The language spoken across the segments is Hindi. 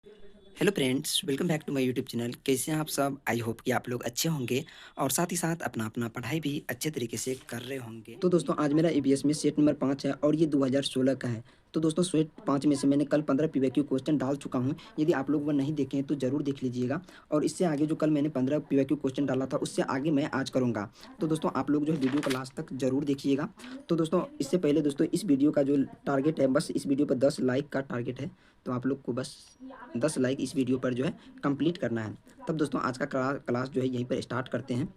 Hello friends, welcome back to my YouTube channel. कैसे हैं आप सब? आई होप कि आप लोग अच्छे होंगे और साथ ही साथ अपना-अपना पढ़ाई भी अच्छे तरीके से कर रहे होंगे। तो दोस्तों आज मेरा ईवीएस में सेट नंबर 5 है और ये 2016 का है। तो दोस्तों सेट 5 में से मैंने कल 15 पीवाईक्यू क्वेश्चन डाल चुका हूँ। यदि आप लोग वो नहीं देखे हैं तो ज़रूर देख लीजिएगा और इससे आगे जो कल मैंने 15 पीवाईक्यू क्वेश्चन डाला था उससे आगे मैं आज करूँगा। तो दोस्तों आप लोग जो है वीडियो को लास्ट तक ज़रूर देखिएगा। तो दोस्तों इससे पहले दोस्तों इस वीडियो का जो टारगेट है, बस इस वीडियो पर 10 लाइक का टारगेट है। तो आप लोग को बस 10 लाइक इस वीडियो पर जो है कंप्लीट करना है। तब दोस्तों आज का क्लास जो है यहीं पर स्टार्ट करते हैं।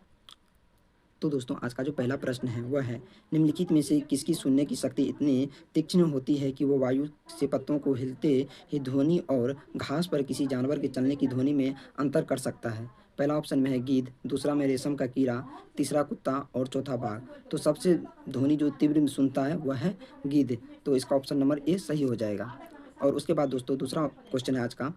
तो दोस्तों आज का जो पहला प्रश्न है वह है, निम्नलिखित में से किसकी सुनने की शक्ति इतनी तीक्ष्ण होती है कि वो वायु से पत्तों को हिलते ही ध्वनि और घास पर किसी जानवर के चलने की ध्वनि में अंतर कर सकता है? पहला ऑप्शन में है गीद, दूसरा में रेशम का कीड़ा, तीसरा कुत्ता और चौथा बाघ। तो सबसे ध्वनि जो तीव्र सुनता है वह है गीद। तो इसका ऑप्शन नंबर ए सही हो जाएगा। और उसके बाद दोस्तों दूसरा क्वेश्चन है आज का,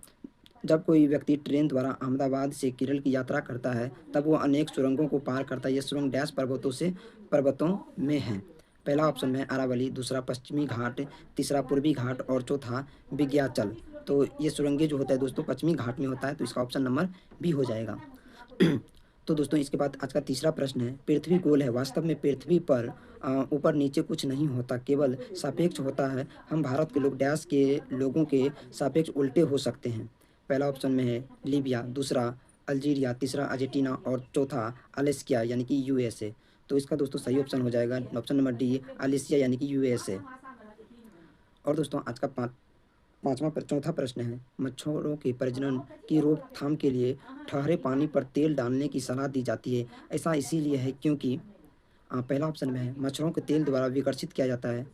जब कोई व्यक्ति ट्रेन द्वारा अहमदाबाद से केरल की यात्रा करता है तब वो अनेक सुरंगों को पार करता है। ये सुरंग डैश पर्वतों में है। पहला ऑप्शन में है अरावली, दूसरा पश्चिमी घाट, तीसरा पूर्वी घाट और चौथा विंध्याचल। तो ये सुरंगें जो होता है दोस्तों पश्चिमी घाट में होता है, तो इसका ऑप्शन नंबर बी हो जाएगा। तो दोस्तों इसके बाद आज का तीसरा प्रश्न है, पृथ्वी गोल है, वास्तव में पृथ्वी पर ऊपर नीचे कुछ नहीं होता, केवल सापेक्ष होता है। हम भारत के लोग डैश के लोगों के सापेक्ष उल्टे हो सकते हैं। पहला ऑप्शन में है लीबिया, दूसरा अल्जीरिया, तीसरा अर्जेंटीना और चौथा अलेस्किया यानी कि यूएसए। तो इसका दोस्तों सही ऑप्शन हो जाएगा ऑप्शन नंबर डी, अलेस्किया यानी कि यूएसए। और दोस्तों आज का चौथा प्रश्न है, मच्छरों के प्रजनन की रोकथाम के लिए ठहरे पानी पर तेल डालने की सलाह दी जाती है। ऐसा इसीलिए है क्योंकि पहला ऑप्शन में है मच्छरों को तेल द्वारा विकर्षित किया जाता है।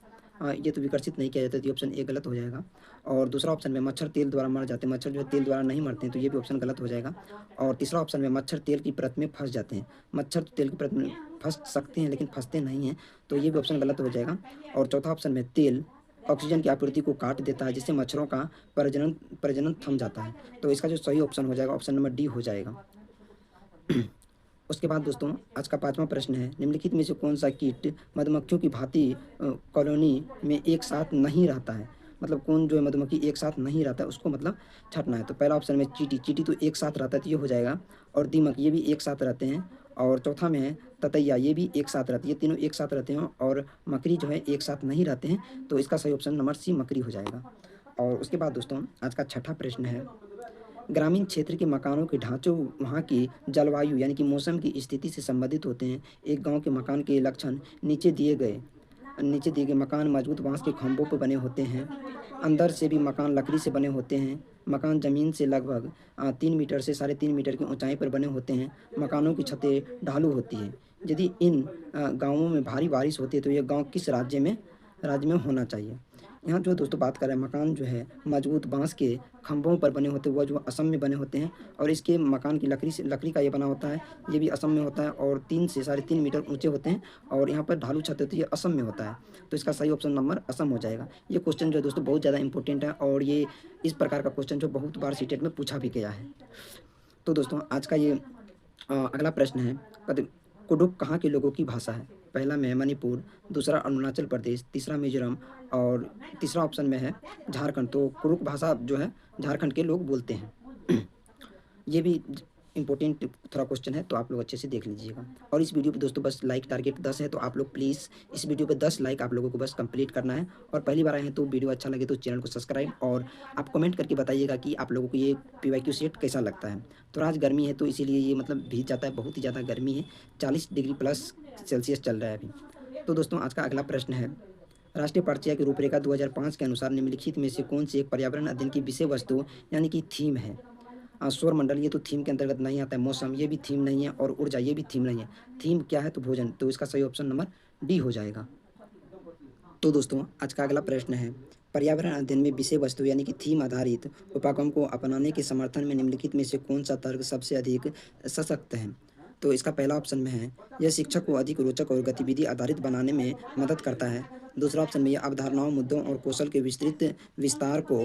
ये तो विकर्षित नहीं किया जाता, तो ये ऑप्शन ए गलत हो जाएगा। और दूसरा ऑप्शन में मच्छर तेल द्वारा मर जाते हैं, मच्छर जो है तेल द्वारा नहीं मरते हैं, तो ये भी ऑप्शन गलत हो जाएगा। और तीसरा ऑप्शन में मच्छर तेल की परत में फंस जाते हैं। मच्छर तो तेल की परत में फंस सकते हैं लेकिन फंसते नहीं हैं, तो ये भी ऑप्शन गलत हो जाएगा। और चौथा ऑप्शन में तेल ऑक्सीजन की आपूर्ति को काट देता है जिससे मच्छरों का प्रजनन प्रजनन थम जाता है। तो इसका जो सही ऑप्शन हो जाएगा ऑप्शन नंबर डी हो जाएगा। उसके बाद दोस्तों आज का पाँचवां प्रश्न है, निम्नलिखित में से कौन सा कीट मधुमक्खियों की भांति कॉलोनी में एक साथ नहीं रहता है? मतलब कौन जो है मधुमक्खी एक साथ नहीं रहता है उसको मतलब छँटना है। तो पहला ऑप्शन में चींटी, चींटी तो एक साथ रहता है तो ये हो जाएगा। और दीमक, ये भी एक साथ रहते हैं। और चौथा में है ततैया, ये भी एक साथ रहती है, ये तीनों एक साथ रहते हैं। और मकड़ी जो है एक साथ नहीं रहते हैं, तो इसका सही ऑप्शन नंबर सी मकड़ी हो जाएगा। और उसके बाद दोस्तों आज का छठा प्रश्न है, ग्रामीण क्षेत्र के मकानों के ढांचों वहाँ की जलवायु यानी कि मौसम की स्थिति से संबंधित होते हैं। एक गांव के मकान के लक्षण नीचे दिए गए मकान मजबूत बांस के खंभों पर बने होते हैं। अंदर से भी मकान लकड़ी से बने होते हैं। मकान जमीन से लगभग 3 मीटर से 3.5 मीटर की ऊंचाई पर बने होते हैं। मकानों की छतें ढालू होती हैं। यदि इन गांवों में भारी बारिश होती है तो यह गांव किस राज्य में होना चाहिए? यहाँ जो दोस्तों बात कर रहे हैं, मकान जो है मजबूत बांस के खंभों पर बने होते हैं, वह जो असम में बने होते हैं। और इसके मकान की लकड़ी का ये बना होता है, ये भी असम में होता है। और 3 से 3.5 मीटर ऊंचे होते हैं और यहाँ पर ढालू छत होती है, ये असम में होता है। तो इसका सही ऑप्शन नंबर असम हो जाएगा। ये क्वेश्चन जो है दोस्तों बहुत ज़्यादा इंपॉर्टेंट है और ये इस प्रकार का क्वेश्चन जो बहुत बार सीटेट में पूछा भी गया है। तो दोस्तों आज का ये अगला प्रश्न है, कुडुख कहाँ के लोगों की भाषा है? पहला में है मणिपुर, दूसरा अरुणाचल प्रदेश, तीसरा मिजोरम और तीसरा ऑप्शन में है झारखंड। तो कुडुख भाषा जो है झारखंड के लोग बोलते हैं। ये भी इम्पोर्टेंट थोड़ा क्वेश्चन है, तो आप लोग अच्छे से देख लीजिएगा। और इस वीडियो पे दोस्तों बस लाइक टारगेट 10 है, तो आप लोग प्लीज़ इस वीडियो पे 10 लाइक आप लोगों को बस कंप्लीट करना है। और पहली बार आए हैं तो वीडियो अच्छा लगे तो चैनल को सब्सक्राइब और आप कमेंट करके बताइएगा कि आप लोगों को ये पीवाईक्यू सेट कैसा लगता है। तो आज गर्मी है तो इसीलिए ये मतलब भीग जाता है, बहुत ही ज़्यादा गर्मी है, 40 डिग्री प्लस सेल्सियस चल रहा है अभी। तो दोस्तों आज का अगला प्रश्न है, राष्ट्रीय परिचय की रूपरेखा 2005 के अनुसार निम्नलिखित में से कौन सी एक पर्यावरण अध्ययन की विषय वस्तु यानी कि थीम है? सौर मंडल, ये तो थीम के अंतर्गत नहीं आता है। मौसम, ये भी थीम नहीं है। और ऊर्जा, ये भी थीम नहीं है। थीम क्या है? तो भोजन। तो इसका सही ऑप्शन नंबर डी हो जाएगा। तो दोस्तों आज का अगला प्रश्न है, पर्यावरण अध्ययन में विषय वस्तु यानी कि थीम आधारित उपागम को अपनाने के समर्थन में निम्नलिखित में से कौन सा तर्क सबसे अधिक सशक्त है? तो इसका पहला ऑप्शन में है, यह शिक्षक को अधिक रोचक और गतिविधि आधारित बनाने में मदद करता है। दूसरा ऑप्शन में, यह अवधारणाओं, मुद्दों और कौशल के विस्तृत विस्तार को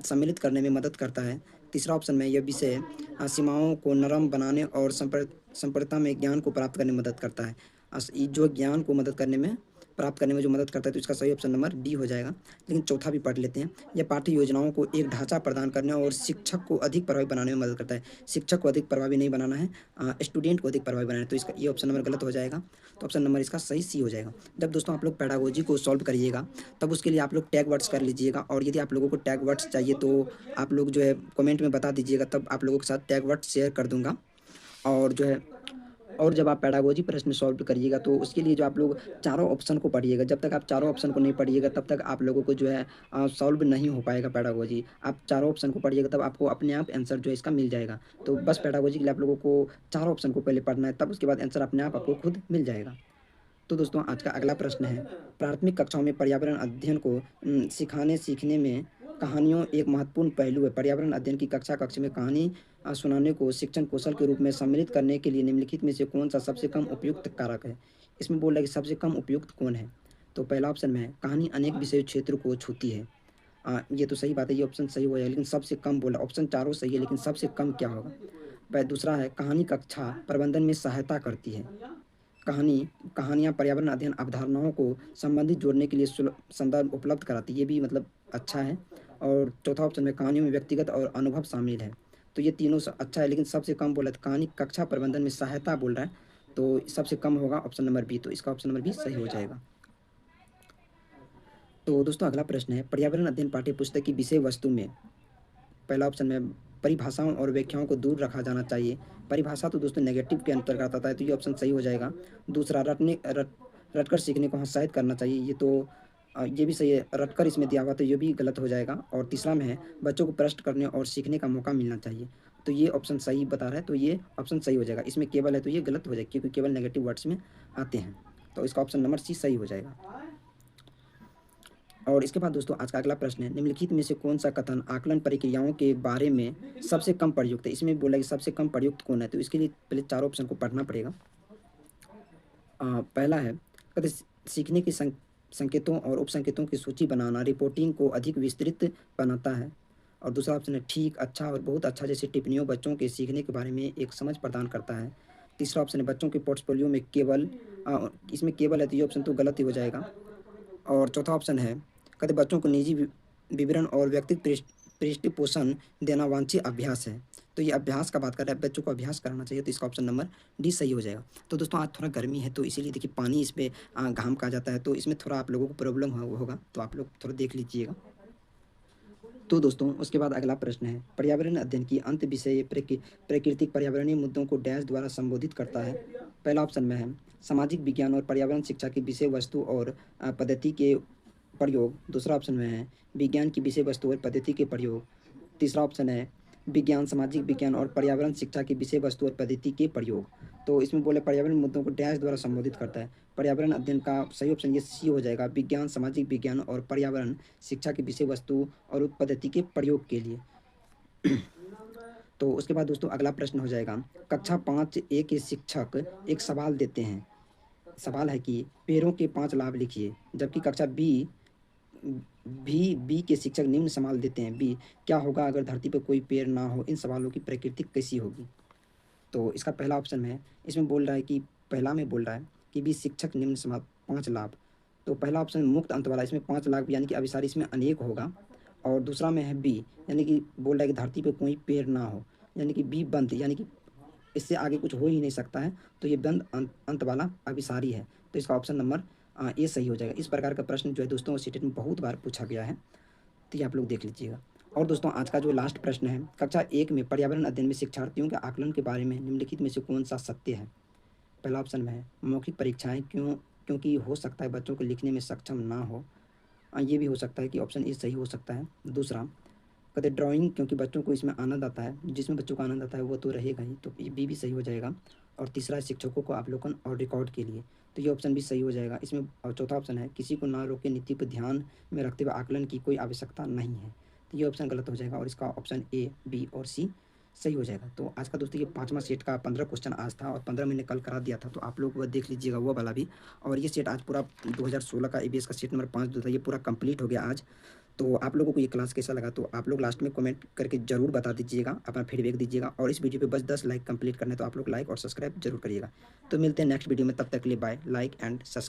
सम्मिलित करने में मदद करता है। तीसरा ऑप्शन में, यह विषय सीमाओं को नरम बनाने और संप्रता में ज्ञान को प्राप्त करने में मदद करता है। जो ज्ञान को मदद करने में प्राप्त करने में जो मदद करता है, तो इसका सही ऑप्शन नंबर डी हो जाएगा। लेकिन चौथा भी पढ़ लेते हैं। यह पाठ्य योजनाओं को एक ढाँचा प्रदान करने और शिक्षक को अधिक प्रभावी बनाने में मदद करता है। शिक्षक को अधिक प्रभावी नहीं बनाना है, स्टूडेंट को अधिक प्रभावी बनाना है, तो इसका ये ऑप्शन नंबर गलत हो जाएगा। तो ऑप्शन नंबर इसका सही सी हो जाएगा। जब दोस्तों आप लोग पेडागोजी को सॉल्व करिएगा, तब उसके लिए आप लोग टैग वर्ड्स कर लीजिएगा, और यदि आप लोगों को टैग वर्ड्स चाहिए तो आप लोग जो है कमेंट में बता दीजिएगा, तब आप लोगों के साथ टैग वर्ड्स शेयर कर दूँगा। और जो है, और जब आप पेडागोजी प्रश्न सॉल्व करिएगा, तो उसके लिए जो आप लोग चारों ऑप्शन को पढ़िएगा। जब तक आप चारों ऑप्शन को नहीं पढ़िएगा, तब तक आप लोगों को जो है सॉल्व नहीं हो पाएगा पेडागोजी। आप चारों ऑप्शन को पढ़िएगा, तब आपको अपने आप आंसर जो है इसका मिल जाएगा। तो बस पेडागोजी के लिए आप लोगों को चारों ऑप्शन को पहले पढ़ना है, तब उसके बाद आंसर अपने आप आपको खुद मिल जाएगा। तो दोस्तों आज का अगला प्रश्न है, प्राथमिक कक्षाओं में पर्यावरण अध्ययन को सिखाने सीखने में कहानियों एक महत्वपूर्ण पहलू है। पर्यावरण अध्ययन की कक्ष में कहानी सुनाने को शिक्षण कौशल के रूप में सम्मिलित करने के लिए निम्नलिखित में से कौन सा सबसे कम उपयुक्त कारक है। इसमें बोल रहा है कि सबसे कम उपयुक्त कौन है। तो पहला ऑप्शन में है कहानी अनेक विषय क्षेत्र को छूती है। ये तो सही बात है, ये ऑप्शन सही हो जाएगा, लेकिन सबसे कम बोला। ऑप्शन चारों सही है, लेकिन सबसे कम क्या होगा। दूसरा है कहानी कक्षा प्रबंधन में सहायता करती है। कहानियाँ पर्यावरण अध्ययन अवधारणाओं को संबंधित जोड़ने के लिए संदर्भ उपलब्ध कराती है, ये भी मतलब अच्छा है। और चौथा ऑप्शन में कहानियों में व्यक्तिगत और अनुभव शामिल है। तो ये तीनों अच्छा है, लेकिन सबसे कम बोला तो कहानी कक्षा प्रबंधन में सहायता बोल रहा है, तो सबसे कम होगा ऑप्शन नंबर बी। तो इसका ऑप्शन नंबर बी सही हो जाएगा। तो दोस्तों अगला प्रश्न है, पर्यावरण अध्ययन पाठ्य पुस्तक की विषय वस्तु में पहला ऑप्शन में परिभाषाओं और व्याख्याओं को दूर रखा जाना चाहिए। परिभाषा तो दोस्तों नेगेटिव के अंतर्गत आता है, तो ये ऑप्शन सही हो जाएगा। दूसरा रटकर सीखने को हतोत्साहित करना चाहिए, ये तो ये भी सही है। रटकर इसमें दिया हुआ, तो ये भी गलत हो जाएगा। और तीसरा में है बच्चों को प्रश्न करने और सीखने का मौका मिलना चाहिए, तो ये ऑप्शन सही बता रहा है, तो ये ऑप्शन सही हो जाएगा। इसमें केवल है, तो ये गलत हो जाएगा, क्योंकि केवल नेगेटिव वर्ड्स में आते हैं। तो इसका ऑप्शन नंबर सी सही हो जाएगा। और इसके बाद दोस्तों आज का अगला प्रश्न है, निम्नलिखित में से कौन सा कथन आकलन प्रक्रियाओं के बारे में सबसे कम प्रयुक्त है। इसमें बोला कि सबसे कम प्रयुक्त कौन है, तो इसके लिए पहले चारों ऑप्शन को पढ़ना पड़ेगा। पहला है कहते सीखने के संकेतों और उपसंकेतों की सूची बनाना रिपोर्टिंग को अधिक विस्तृत बनाता है। और दूसरा ऑप्शन है ठीक, अच्छा और बहुत अच्छा जैसे टिप्पणियों बच्चों के सीखने के बारे में एक समझ प्रदान करता है। तीसरा ऑप्शन है बच्चों के पोर्टफोलियो में केवल, इसमें केवल है, तो ये ऑप्शन तो गलत ही हो जाएगा। और चौथा ऑप्शन है कहते बच्चों को निजी विवरण और व्यक्तिगत पृष्ठपोषण देना वांछित अभ्यास है। तो ये अभ्यास का बात कर रहा है, बच्चों को अभ्यास कराना चाहिए, तो इसका ऑप्शन नंबर डी सही हो जाएगा। तो दोस्तों आज थोड़ा गर्मी है, तो इसीलिए देखिए पानी इस पर घाम का जाता है, तो इसमें थोड़ा आप लोगों को प्रॉब्लम होगा, तो आप लोग थोड़ा देख लीजिएगा। तो दोस्तों उसके बाद अगला प्रश्न है, पर्यावरण अध्ययन की अंत विषय प्राकृतिक पर्यावरणीय मुद्दों को डैश द्वारा संबोधित करता है। पहला ऑप्शन में है सामाजिक विज्ञान और पर्यावरण शिक्षा की विषय वस्तु और पद्धति के प्रयोग। दूसरा ऑप्शन में है विज्ञान की विषय वस्तु और पद्धति के प्रयोग। तीसरा ऑप्शन है विज्ञान, सामाजिक विज्ञान और पर्यावरण शिक्षा की विषय वस्तु और पद्धति के प्रयोग। तो इसमें बोले पर्यावरण मुद्दों को डैश द्वारा संबोधित करता है। पर्यावरण अध्ययन का सही ऑप्शन ये सी हो जाएगा, विज्ञान, सामाजिक विज्ञान और पर्यावरण शिक्षा की विषय वस्तु और पद्धति के प्रयोग के लिए। तो उसके बाद दोस्तों अगला प्रश्न हो जाएगा, कक्षा 5A के शिक्षक एक सवाल देते हैं। सवाल है कि पेड़ों के 5 लाभ लिखिए, जबकि कक्षा बी के शिक्षक निम्न सवाल देते हैं। बी, क्या होगा अगर धरती पर कोई पेड़ ना हो, इन सवालों की प्रकृति कैसी होगी। तो इसका पहला ऑप्शन है, इसमें बोल रहा है कि पहला में बोल रहा है कि बी शिक्षक निम्न सवाल 5 लाभ। तो पहला ऑप्शन मुक्त अंत वाला, इसमें 5 लाभ यानी कि अभिसारी इसमें अनेक होगा। और दूसरा में है बी, यानी कि बोल रहा है कि धरती पर कोई पेड़ ना हो, यानी कि बी बंद, यानी कि इससे आगे कुछ हो ही नहीं सकता है, तो ये बंद अंत वाला अभिसारी है। तो इसका ऑप्शन नंबर ये सही हो जाएगा। इस प्रकार का प्रश्न जो है दोस्तों सीटेट में बहुत बार पूछा गया है, तो ये आप लोग देख लीजिएगा। और दोस्तों आज का जो लास्ट प्रश्न है, कक्षा 1 में पर्यावरण अध्ययन में शिक्षार्थियों के आकलन के बारे में निम्नलिखित में से कौन सा सत्य है। पहला ऑप्शन में है मौखिक परीक्षाएं क्योंकि हो सकता है बच्चों को लिखने में सक्षम ना हो, ये भी हो सकता है कि ऑप्शन ए सही हो सकता है। दूसरा कहते ड्राइंग क्योंकि बच्चों को इसमें आनंद आता है, जिसमें बच्चों को आनंद आता है वो तो रहेगा ही, तो बी भी सही हो जाएगा। और तीसरा शिक्षकों को अवलोकन और रिकॉर्ड के लिए, तो ये ऑप्शन भी सही हो जाएगा इसमें। और चौथा ऑप्शन है किसी को ना रोके नीति को ध्यान में रखते हुए आकलन की कोई आवश्यकता नहीं है, तो ये ऑप्शन गलत हो जाएगा और इसका ऑप्शन ए, बी और सी सही हो जाएगा। तो आज का दोस्तों ये 5वां सेट का 15 क्वेश्चन आज था और 15 मैंने कल करा दिया था, तो आप लोग वह देख लीजिएगा वो वाला भी। और ये सेट आज पूरा 2016 का एबीएस का सेट नंबर 5 जो था ये पूरा कंप्लीट हो गया आज। तो आप लोगों को ये क्लास कैसा लगा, तो आप लोग लास्ट में कमेंट करके ज़रूर बता दीजिएगा, अपना फीडबैक दीजिएगा। और इस वीडियो पे बस 10 लाइक कंप्लीट करना है, तो आप लोग लाइक और सब्सक्राइब जरूर करिएगा। तो मिलते हैं नेक्स्ट वीडियो में, तब तक के लिए बाय, लाइक एंड सब्सक्राइब।